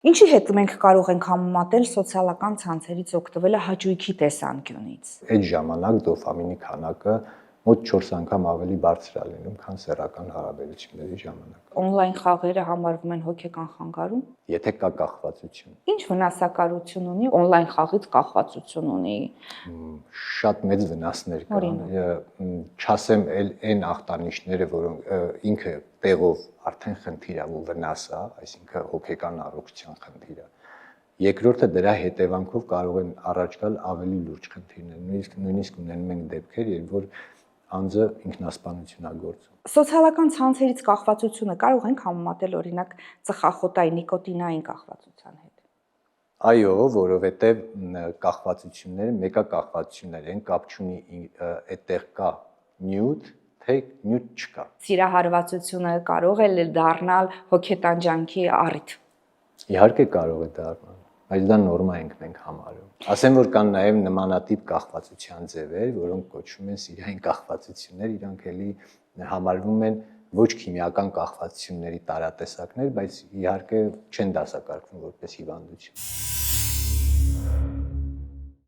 Ինչի հետ մենք կարող ենք համեմատել սոցիալական ցանցերից օգտվելը հաճույքի տեսանկյունից։ Այդ ժամանակ դոֆամինի քանակը մոտ 4 անգամ ավելի բարձր է լինում, քան սեռական հարաբերությունների ժամանակ։ Օնլայն խաղերը համարվում են հոգեկան խանգարում։ Եթե կա կախվածություն։ Ինչ վնասակարություն ունի օնլայն խաղից կախվածություն ունի։ Շատ մեծ վնասներ կան։ Չասեմ այն ախտանիշները, որոնք ինքը տեղով արդեն խնդիր է ու վնաս է, այսինքն հոգեկան առողջության խնդիր է։ Երկրորդը դրա հետևանքով կարող են առաջ գալ ավելի լուրջ խնդիրներ, նույնիսկ ունենում ենք դեպքեր, երբ որ անձը ինքնասպանություն է գործում։ Սոցիալական ցանցերից կախվածությունը կարող ենք համեմատել օրինակ ծխախոտային նիկոտինային կախվածության հետ։ Այո, որովհետև կախվածությունները մեկը կախվածություններ են, կապ չունի այդտեղ կա նյութ, թե նյութ չկա։ Սիրահարվածությունը կարող է դառնալ հոգետանջանքի առիթ։ Իհարկե կարող է դառնալ, բայց դա նորմա ենք մենք համարում։ Ասեմ, որ կան նաև նմանատիպ կախվածության ձևեր, որոնք կոչվում են սիրային կախվածություններ, իրանք էլի համարվում են ոչ քիմիական կախվածությունների տարատեսակներ, բայց իհարկե չեն դասակարգվում որպես հիվանդություն։